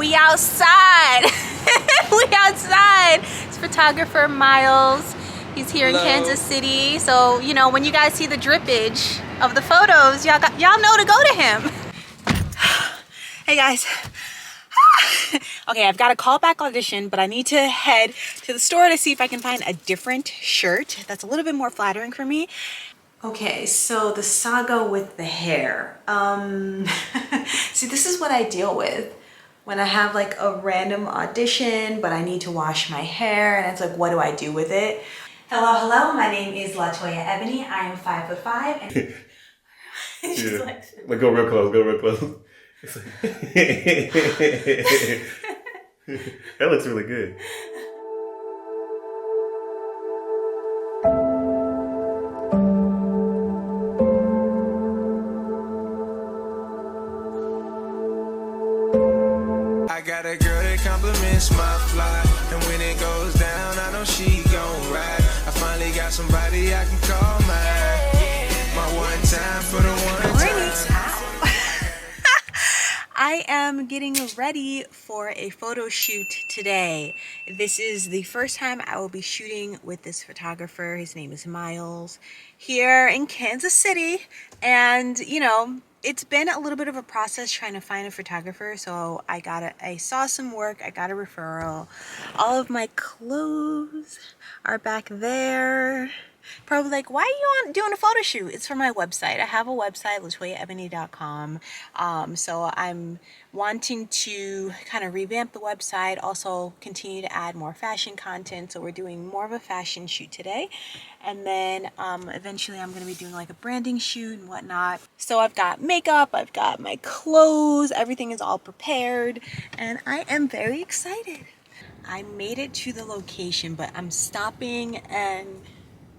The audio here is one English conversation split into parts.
We outside. We outside. It's photographer Miles. He's here in Kansas City. So, you know, when you guys see the drippage of the photos, y'all know to go to him. Hey guys. Okay, I've got a callback audition, but I need to head to the store to see if I can find a different shirt that's a little bit more flattering for me. Okay, so the saga with the hair. See, this is what I deal with when I have like a random audition, but I need to wash my hair, and it's like, what do I do with it? Hello, my name is LaToya Ebony. I am 5'5", and yeah. Like go real close. It's like that looks really good. I got a girl that compliments my fly, and when it goes down, I know she gon' ride. I finally got somebody I can call my one time for the one time. I am getting ready for a photo shoot today. This is the first time I will be shooting with this photographer. His name is Miles, here in Kansas City. And you know, it's been a little bit of a process trying to find a photographer. So I saw some work, I got a referral. All of my clothes are back there. Probably like, why are you doing a photo shoot? It's for my website. I have a website, LaToyaEbony.com. So I'm wanting to kind of revamp the website, also continue to add more fashion content. So we're doing more of a fashion shoot today. And then eventually I'm going to be doing like a branding shoot and whatnot. So I've got makeup, I've got my clothes, everything is all prepared. And I am very excited. I made it to the location, but I'm stopping and...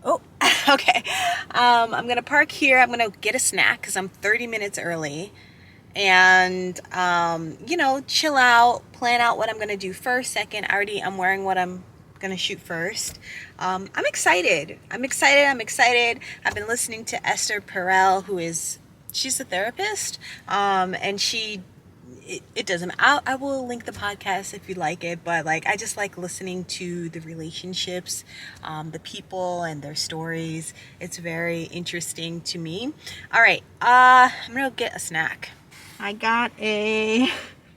Oh, okay. I'm gonna park here. I'm gonna get a snack because I'm 30 minutes early, and you know, chill out, plan out what I'm gonna do first, second. I'm wearing what I'm gonna shoot first. I'm excited. I'm excited. I've been listening to Esther Perel, she's a therapist, and it doesn't, I will link the podcast if you like it, but like I just like listening to the relationships, the people and their stories. It's very interesting to me. All right, I'm gonna get a snack. I got a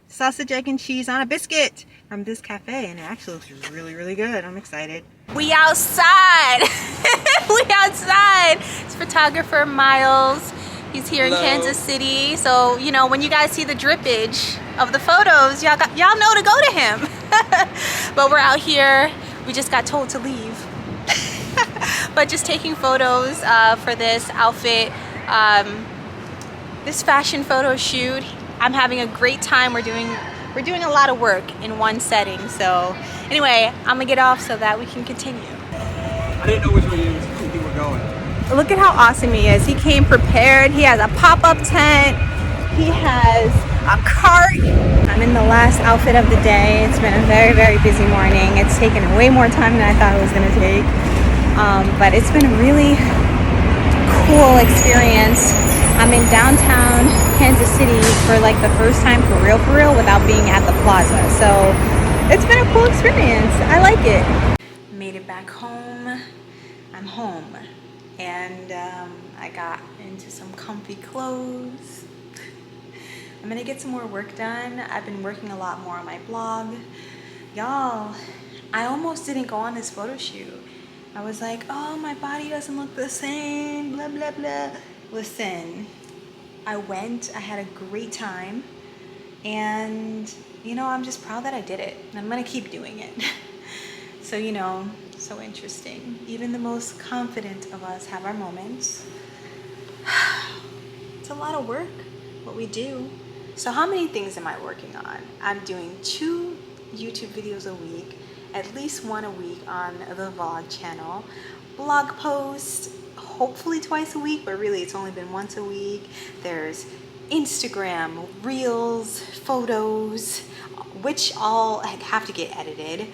sausage, egg, and cheese on a biscuit from this cafe, and it actually looks really, really good. I'm excited. We outside. We outside. It's photographer Miles. He's here in Kansas City. So, you know, when you guys see the drippage of the photos, y'all know to go to him. But we're out here. We just got told to leave. But just taking photos for this outfit, this fashion photo shoot. I'm having a great time. We're doing a lot of work in one setting. So anyway, I'm gonna get off so that we can continue. I didn't know which way you were going. Look at how awesome he is. He came prepared. He has a pop-up tent. He has a cart. I'm in the last outfit of the day. It's been a very, very busy morning. It's taken way more time than I thought it was going to take. But it's been a really cool experience. I'm in downtown Kansas City for like the first time for real without being at the plaza. So it's been a cool experience. I like it. Made it back home. I'm home. And I got into some comfy clothes. I'm gonna get some more work done. I've been working a lot more on my blog. Y'all, I almost didn't go on this photo shoot. I was like, oh, my body doesn't look the same, blah, blah, blah. Listen, I went, I had a great time. And, you know, I'm just proud that I did it. And I'm gonna keep doing it. So, you know, so interesting. Even the most confident of us have our moments. It's a lot of work, what we do. So how many things am I working on? I'm doing 2 YouTube videos a week, at least 1 a week on the vlog channel. Blog posts, hopefully twice a week, but really it's only been once a week. There's Instagram, Reels, photos, which all have to get edited.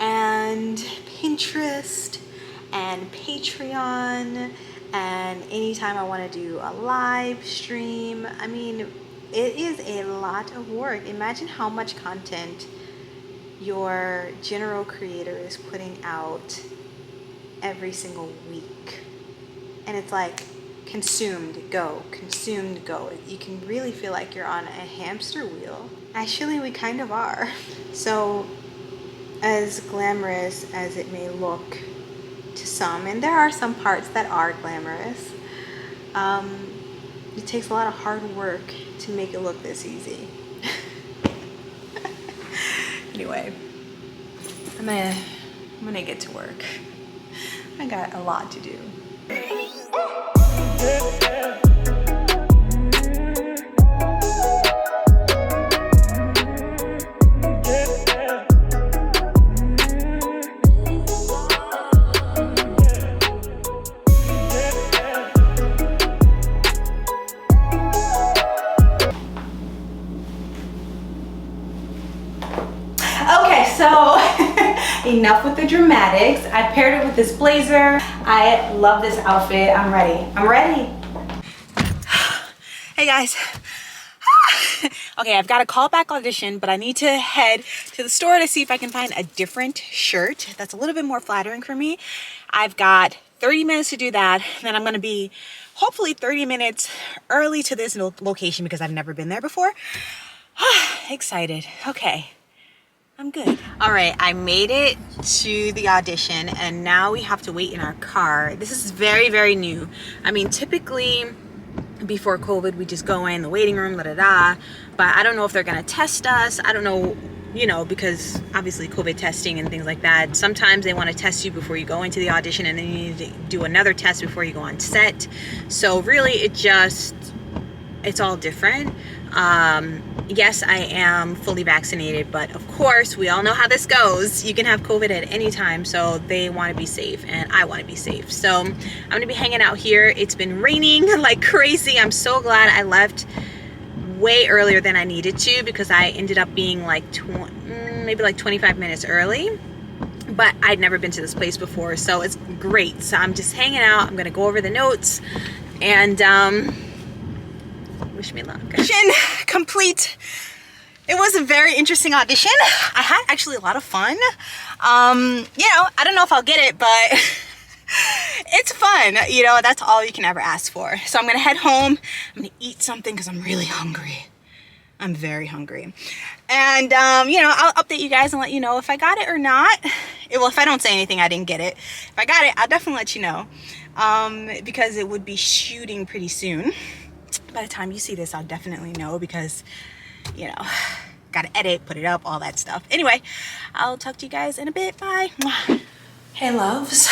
And Pinterest and Patreon, and anytime I want to do a live stream. I mean, it is a lot of work. Imagine how much content your general creator is putting out every single week. And it's like consumed, go, consumed, go. You can really feel like you're on a hamster wheel. Actually, we kind of are. So as glamorous as it may look to some, and there are some parts that are glamorous, it takes a lot of hard work to make it look this easy. Anyway, I'm gonna get to work. I got a lot to do. So enough with the dramatics. I paired it with this blazer. I love this outfit. I'm ready. I'm ready. Hey guys. Okay, I've got a callback audition, but I need to head to the store to see if I can find a different shirt that's a little bit more flattering for me. I've got 30 minutes to do that. Then I'm going to be hopefully 30 minutes early to this location because I've never been there before. Excited. Okay. I'm good. All right, I made it to the audition and now we have to wait in our car. This is very, very new. I mean, typically before COVID, we just go in the waiting room, but I don't know if they're gonna test us. I don't know, you know, because obviously COVID testing and things like that. Sometimes they want to test you before you go into the audition and then you need to do another test before you go on set. So really it's all different. Yes, I am fully vaccinated, but of course, we all know how this goes. You can have COVID at any time, so they want to be safe, and I want to be safe. So I'm going to be hanging out here. It's been raining like crazy. I'm so glad I left way earlier than I needed to because I ended up being like maybe like 25 minutes early. But I'd never been to this place before, so it's great. So I'm just hanging out. I'm going to go over the notes and wish me luck. Audition complete. It was a very interesting audition. I had actually a lot of fun. You know, I don't know if I'll get it, but it's fun. You know, that's all you can ever ask for. So I'm gonna head home. I'm gonna eat something because I'm really hungry. I'm very hungry. And you know, I'll update you guys and let you know if I got it or not. Well, if I don't say anything, I didn't get it. If I got it, I'll definitely let you know. Because it would be shooting pretty soon. By the time you see this, I'll definitely know because, you know, gotta edit, put it up, all that stuff. Anyway, I'll talk to you guys in a bit. Bye. Hey loves.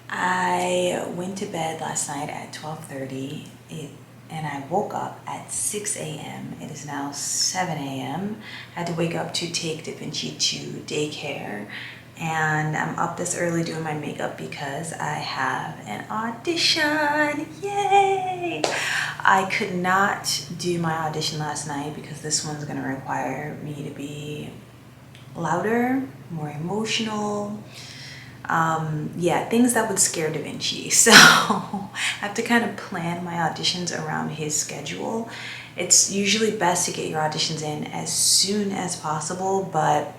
I went to bed last night at 12:30 and I woke up at 6 a.m. It is now 7 a.m. I had to wake up to take Da Vinci to daycare. And I'm up this early doing my makeup because I have an audition. Yay! I could not do my audition last night because this one's gonna require me to be louder, more emotional. Yeah, things that would scare Da Vinci. So I have to kind of plan my auditions around his schedule. It's usually best to get your auditions in as soon as possible, but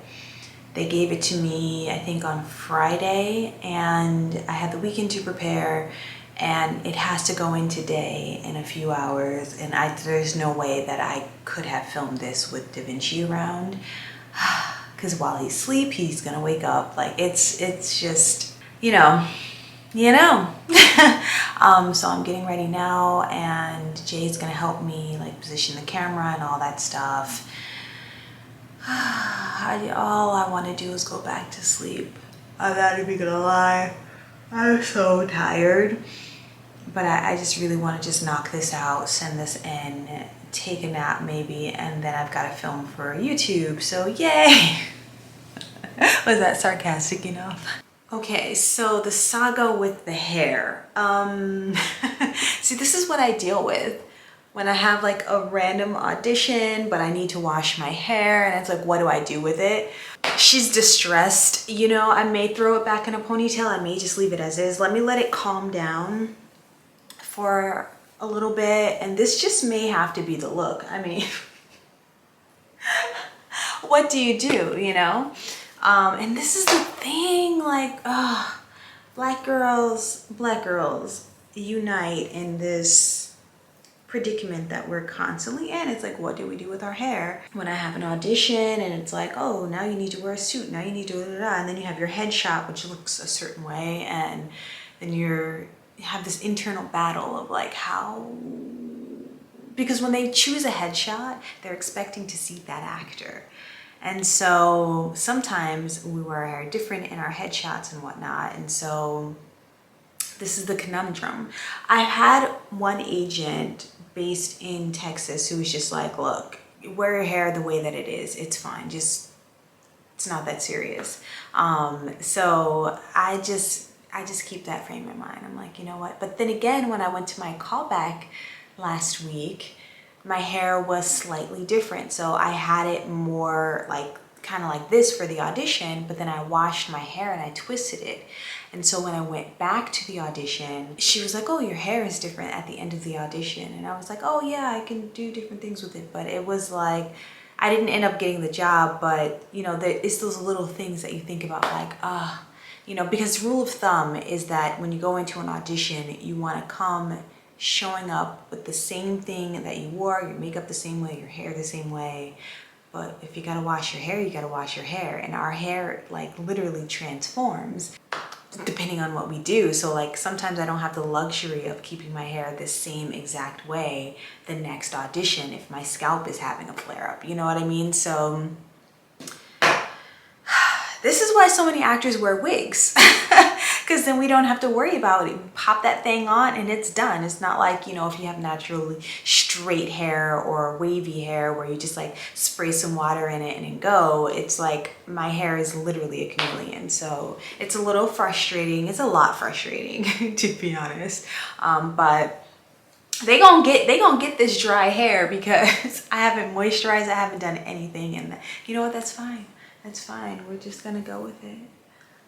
they gave it to me, I think, on Friday, and I had the weekend to prepare, and it has to go in today in a few hours, and there's no way that I could have filmed this with Da Vinci around, because while he's asleep, he's gonna wake up. Like, it's just, you know. So I'm getting ready now, and Jay's gonna help me, like, position the camera and all that stuff. All I want to do is go back to sleep. I'm not even gonna lie. I'm so tired. But I just really want to just knock this out, send this in, take a nap maybe, and then I've got to film for YouTube. So yay! Was that sarcastic enough? Okay, so the saga with the hair. See, this is what I deal with when I have like a random audition, but I need to wash my hair, and it's like, what do I do with it? She's distressed, you know. I may throw it back in a ponytail, I may just leave it as is. Let me let it calm down for a little bit, and this just may have to be the look. I mean, what do, you know? And this is the thing, like, black girls unite in this predicament that we're constantly in. It's like, what do we do with our hair? When I have an audition and it's like, oh, now you need to wear a suit, now you need to and then you have your headshot, which looks a certain way, and then you have this internal battle of like, how, because when they choose a headshot, they're expecting to see that actor. And so sometimes we wear our hair different in our headshots and whatnot. And so this is the conundrum. I've had one agent based in Texas who was just like, look, wear your hair the way that it is. It's fine. Just, it's not that serious. So I just keep that frame in mind. I'm like, you know what? But then again, when I went to my callback last week, my hair was slightly different. So I had it more like, kind of like this for the audition, but then I washed my hair and I twisted it. And so when I went back to the audition, she was like, oh, your hair is different at the end of the audition. And I was like, oh yeah, I can do different things with it. But it was like, I didn't end up getting the job, but you know, it's those little things that you think about, like, you know, because rule of thumb is that when you go into an audition, you want to come showing up with the same thing that you wore, your makeup the same way, your hair the same way. But if you gotta wash your hair, you gotta wash your hair. And our hair like literally transforms depending on what we do. So like sometimes I don't have the luxury of keeping my hair the same exact way the next audition if my scalp is having a flare up, you know what I mean? So this is why so many actors wear wigs, because then we don't have to worry about it. Pop that thing on and it's done. It's not like, you know, if you have naturally straight hair or wavy hair where you just like spray some water in it and then go. It's like my hair is literally a chameleon. So it's a little frustrating. It's a lot frustrating to be honest. But they gonna get this dry hair because I haven't moisturized. I haven't done anything, and you know what? That's fine. That's fine. We're just gonna go with it.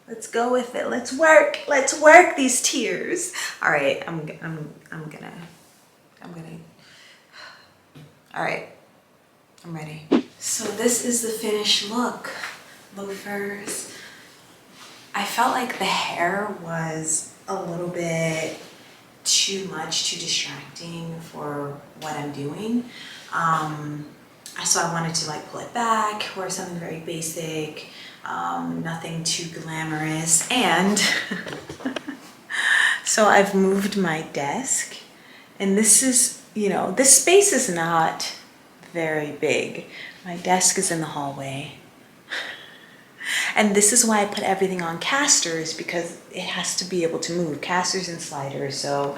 Let's go with it. Let's work these tears. All right, I'm gonna. All right, I'm ready. So this is the finished look. Loafers. I felt like the hair was a little bit too much, too distracting for what I'm doing. So I wanted to like pull it back, wear something very basic, nothing too glamorous. And so I've moved my desk, and this is, you know, this space is not very big. My desk is in the hallway. And this is why I put everything on casters, because it has to be able to move, casters and sliders. So,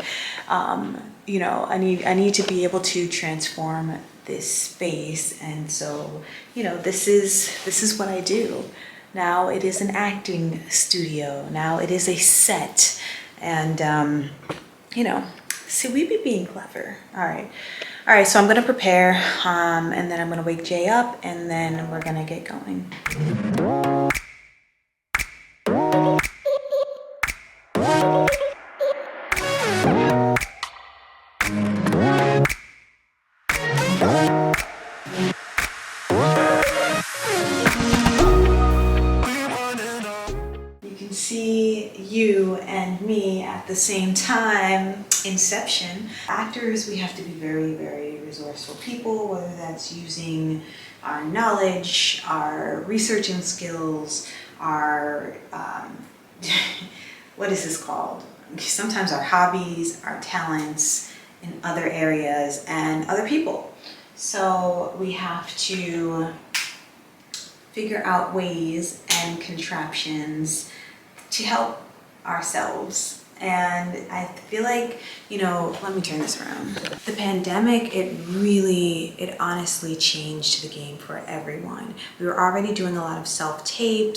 you know, I need to be able to transform this space. And so, you know, this is what I do. Now it is an acting studio. Now it is a set. And, you know, see, we be being clever. All right, so I'm gonna prepare, and then I'm gonna wake Jay up, and then we're gonna get going. You and me at the same time. Inception. Actors, we have to be very, very resourceful people, whether that's using our knowledge, our researching skills, our, what is this called? Sometimes our hobbies, our talents in other areas, and other people. So we have to figure out ways and contraptions to help ourselves. And I feel like, you know, let me turn this around. The pandemic, it honestly changed the game for everyone. We were already doing a lot of self-tape,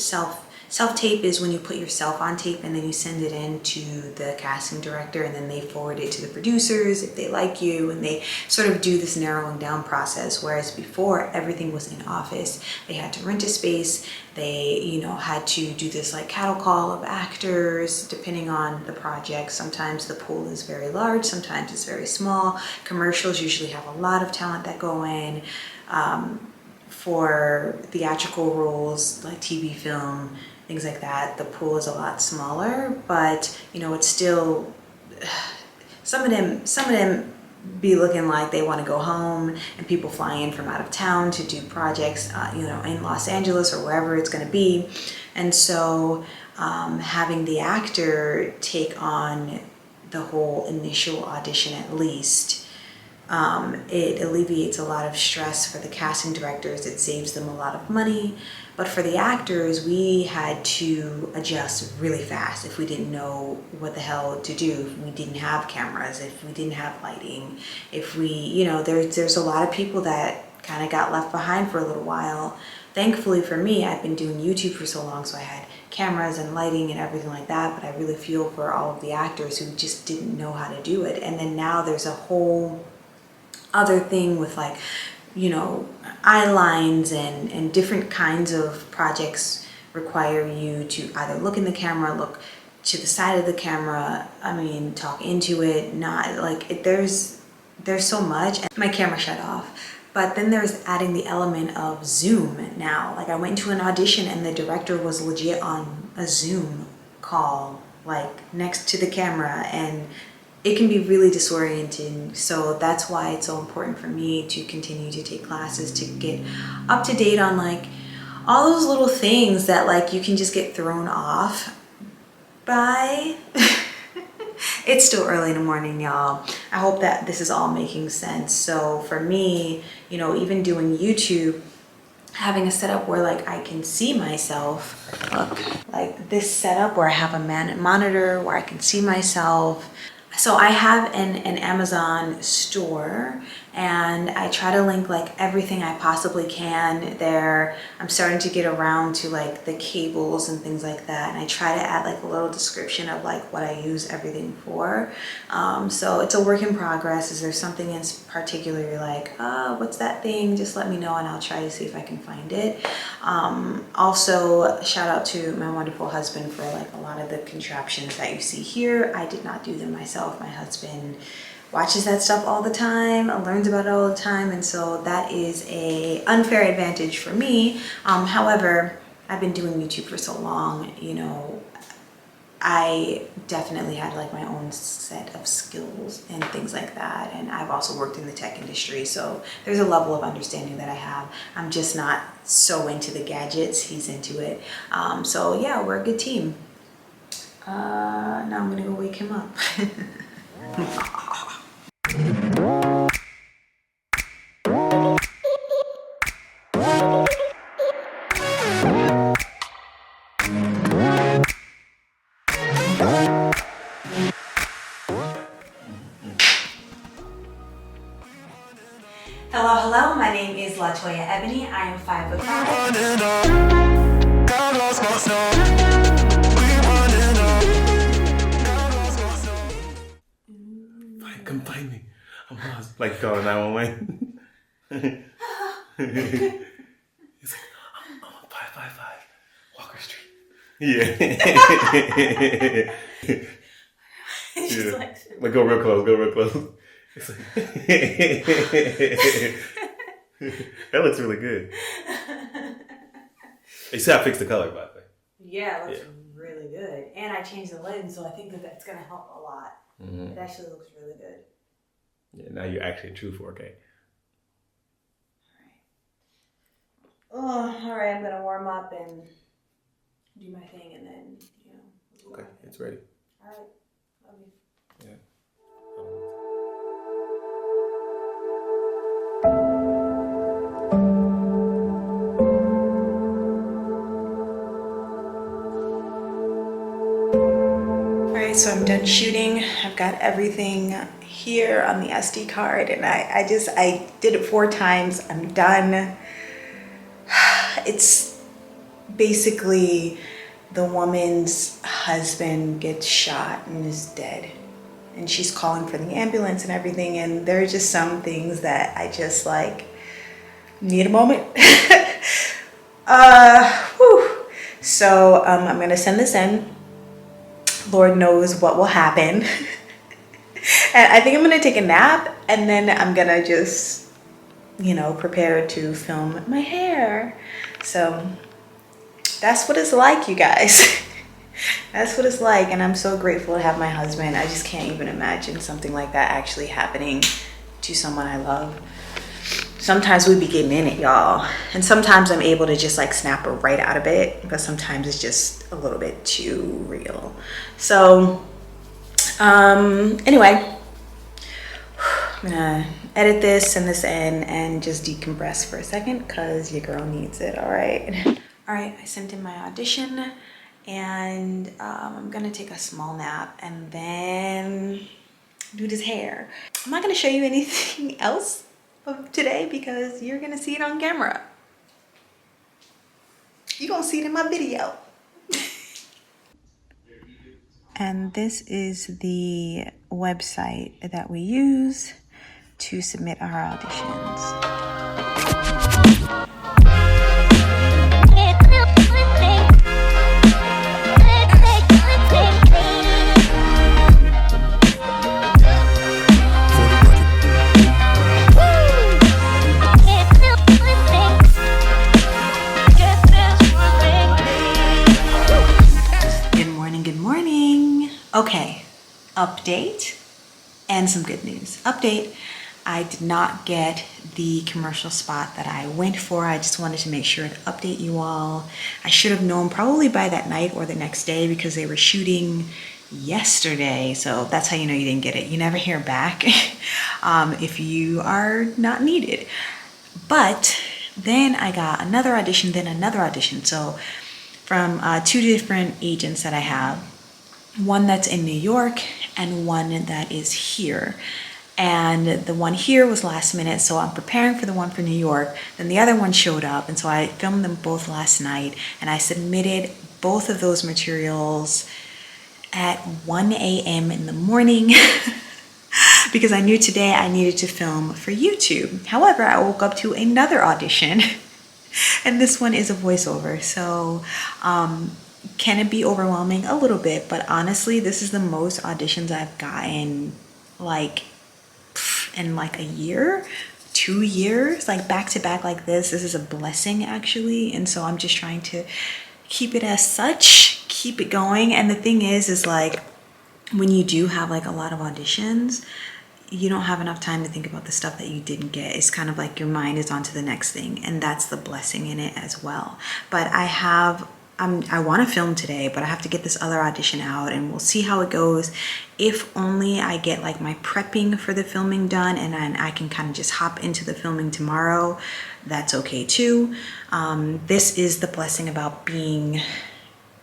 Self-tape is when you put yourself on tape and then you send it in to the casting director, and then they forward it to the producers if they like you, and they sort of do this narrowing down process. Whereas before, everything was in office. They had to rent a space. They, you know, had to do this like cattle call of actors depending on the project. Sometimes the pool is very large, sometimes it's very small. Commercials usually have a lot of talent that go in. For theatrical roles like TV, film, things like that, the pool is a lot smaller, but you know, it's still, some of them be looking like they want to go home, and people fly in from out of town to do projects, you know, in Los Angeles or wherever it's going to be. And so having the actor take on the whole initial audition at least, it alleviates a lot of stress for the casting directors. It saves them a lot of money. But for the actors, we had to adjust really fast if we didn't know what the hell to do, if we didn't have cameras, if we didn't have lighting, if we, you know, there's a lot of people that kind of got left behind for a little while. Thankfully for me, I've been doing YouTube for so long, so I had cameras and lighting and everything like that, but I really feel for all of the actors who just didn't know how to do it. And then now there's a whole other thing with, like, you know, eye lines and different kinds of projects require you to either look in the camera, look to the side of the camera, I mean, talk into it, not like there's so much. And my camera shut off. But then there's adding the element of Zoom now. Like, I went to an audition and the director was legit on a Zoom call, like next to the camera, and it can be really disorienting. So that's why it's so important for me to continue to take classes to get up to date on like all those little things that like you can just get thrown off by. It's still early in the morning, y'all. I hope that this is all making sense. So for me, you know, even doing YouTube, having a setup where like I can see myself, look, like this setup where I have a monitor where I can see myself. So I have an Amazon store, and I try to link like everything I possibly can there. I'm starting to get around to like the cables and things like that, and I try to add like a little description of like what I use everything for. So it's a work in progress. Is there something in particular you're like, oh, what's that thing? Just let me know and I'll try to see if I can find it. Also, shout out to my wonderful husband for like a lot of the contraptions that you see here. I did not do them myself. My husband watches that stuff all the time, learns about it all the time, and so that is a unfair advantage for me. However, I've been doing YouTube for so long, you know, I definitely had like my own set of skills and things like that, and I've also worked in the tech industry, so there's a level of understanding that I have. I'm just not so into the gadgets. He's into it. So yeah, we're a good team. Now I'm gonna go wake him up. Hello, my name is LaToya Ebony. I am 5'5". Come find me. I'm lost. Like calling 911. He's like, I'm on 555 Walker Street. Yeah. Yeah. Like go real close. Go real close. It's like that looks really good. You see, I fixed the color, by the way. Yeah, it looks really good. And I changed the lens, so I think that that's going to help a lot. Mm-hmm. It actually looks really good. Yeah, now you're actually in true 4K. All right, I'm going to warm up and do my thing, and then, you know. Okay, it's ready. All right, love you. Yeah. So I'm done shooting. I've got everything here on the SD card, and I did it 4 times. I'm done. It's basically the woman's husband gets shot and is dead. And she's calling for the ambulance and everything. And there are just some things that I just like need a moment. Whew. So I'm gonna send this in. Lord knows what will happen. And I think I'm gonna take a nap, and then I'm gonna just, you know, prepare to film my hair. So that's what it's like, you guys. That's what it's like, and I'm so grateful to have my husband. I just can't even imagine something like that actually happening to someone I love. Sometimes we be getting in it, y'all. And sometimes I'm able to just like snap right out of it, but sometimes it's just a little bit too real. So, anyway, I'm gonna edit this, send this in, and just decompress for a second because your girl needs it, all right? All right, I sent in my audition, and I'm gonna take a small nap and then do this hair. I'm not gonna show you anything else of today because you're gonna see it on camera. You're gonna see it in my video. And this is the website that we use to submit our auditions. Okay, update and some good news. Update, I did not get the commercial spot that I went for. I just wanted to make sure to update you all. I should have known probably by that night or the next day because they were shooting yesterday. So that's how you know you didn't get it. You never hear back if you are not needed. But then I got another audition, then another audition. So from 2 different agents that I have, one that's in New York and one that is here. And the one here was last minute, so I'm preparing for the one for New York. Then the other one showed up, and so I filmed them both last night, and I submitted both of those materials at 1 a.m. in the morning because I knew today I needed to film for YouTube. However, I woke up to another audition and this one is a voiceover. So can it be overwhelming? A little bit, but honestly, this is the most auditions I've gotten like in like a year, 2 years, like back to back like this. This is a blessing actually. And so I'm just trying to keep it as such, keep it going. And the thing is like when you do have like a lot of auditions, you don't have enough time to think about the stuff that you didn't get. It's kind of like your mind is on to the next thing, and that's the blessing in it as well. But I want to film today, but I have to get this other audition out and we'll see how it goes. If only I get like my prepping for the filming done and then I can kind of just hop into the filming tomorrow, that's okay too. This is the blessing about being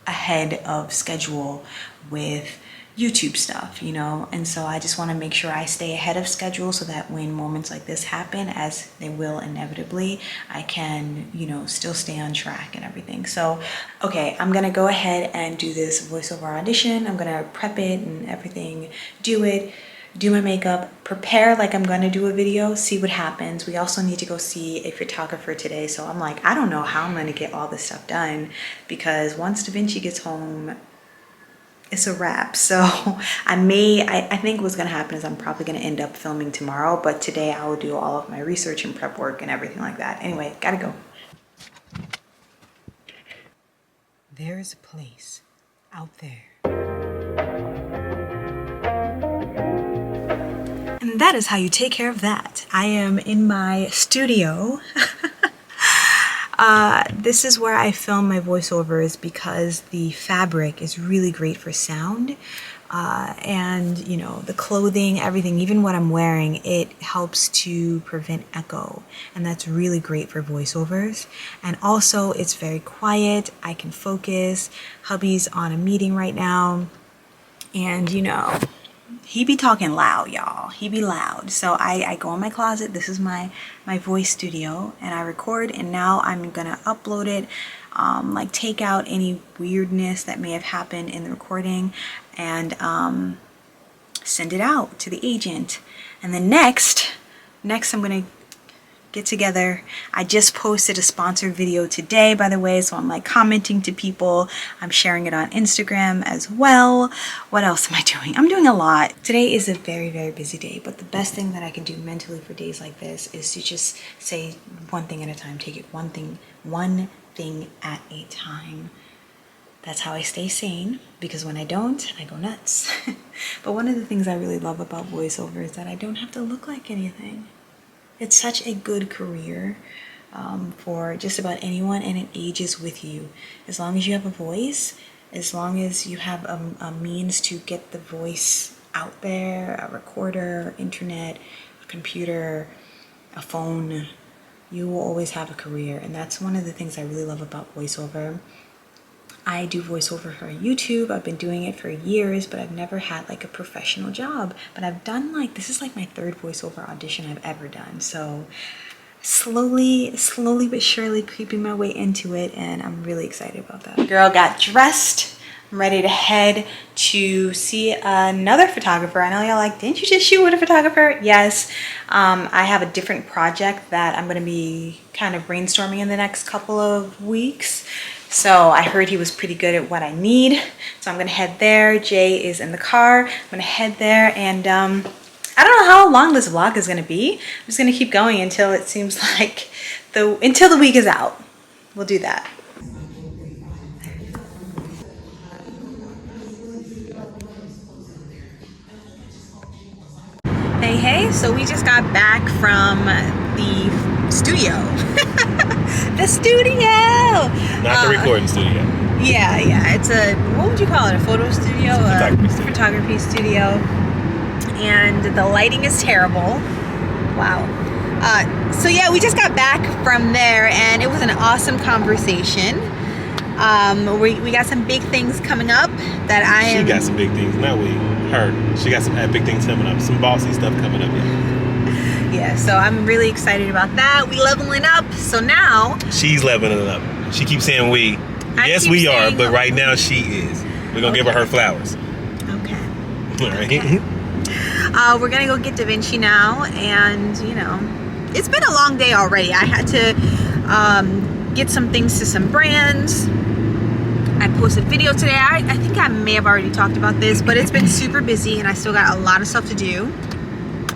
ahead of schedule with YouTube stuff, you know, and so I just want to make sure I stay ahead of schedule so that when moments like this happen, as they will inevitably, I can, you know, still stay on track and everything. So, okay, I'm gonna go ahead and do this voiceover audition. I'm gonna prep it and everything, do it, do my makeup, prepare like I'm gonna do a video, see what happens. We also need to go see a photographer today. So I'm like, I don't know how I'm gonna get all this stuff done because once Da Vinci gets home, it's a wrap. So I think what's gonna happen is I'm probably gonna end up filming tomorrow, but today I will do all of my research and prep work and everything like that. Anyway, gotta go. There is a place out there. And that is how you take care of that. I am in my studio. This is where I film my voiceovers because the fabric is really great for sound. And you know, the clothing, everything, even what I'm wearing, it helps to prevent echo. And that's really great for voiceovers. And also it's very quiet. I can focus. Hubby's on a meeting right now. And you know, he be talking loud, y'all. He be loud. So I go in my closet. This is my voice studio, and I record, and now I'm gonna upload it, like take out any weirdness that may have happened in the recording, and send it out to the agent. And then next I'm gonna get together. I just posted a sponsored video today, by the way, so I'm like commenting to people. I'm sharing it on Instagram as well. What else am I doing? I'm doing a lot. Today is a very, very busy day, but the best thing that I can do mentally for days like this is to just say one thing at a time. Take it one thing at a time. That's how I stay sane, because when I don't, I go nuts. But one of the things I really love about voiceover is that I don't have to look like anything. It's such a good career for just about anyone, and it ages with you. As long as you have a voice, as long as you have a means to get the voice out there, a recorder, internet, a computer, a phone, you will always have a career. And that's one of the things I really love about voiceover. I do voiceover for YouTube. I've been doing it for years, but I've never had like a professional job. But I've done this is like my third voiceover audition I've ever done. So slowly but surely creeping my way into it, and I'm really excited about that. Girl got dressed. I'm ready to head to see another photographer. I know y'all like, didn't you just shoot with a photographer? Yes. I have a different project that I'm gonna be kind of brainstorming in the next couple of weeks. So I heard he was pretty good at what I need. So I'm gonna head there. Jay is in the car. I'm gonna head there, and I don't know how long this vlog is gonna be. I'm just gonna keep going until it seems like until the week is out. We'll do that. Hey, so we just got back from the studio. The studio! Not the recording studio. Yeah. It's what would you call it? A photo studio? Photography studio. And the lighting is terrible. Wow. So yeah, we just got back from there, and it was an awesome conversation. We got some big things coming up that She got some big things, not we. Her. She got some epic things coming up. Some bossy stuff coming up. Yeah, so I'm really excited about that. We leveling up, so now she's leveling up. She keeps saying we. Yes, we are, but right now she is. We're gonna give her flowers. Okay. All right. Okay. We're gonna go get Da Vinci now, and you know, it's been a long day already. I had to get some things to some brands. I posted a video today. I think I may have already talked about this, but it's been super busy, and I still got a lot of stuff to do,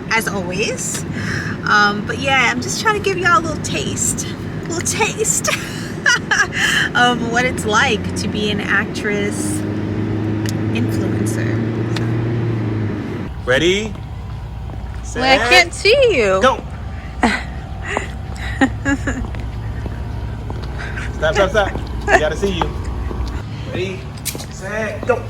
as always. But yeah, I'm just trying to give y'all a little taste of what it's like to be an actress influencer. Ready? Set. Well, I can't see you. Go. Stop. I gotta see you. Ready? Set. Go.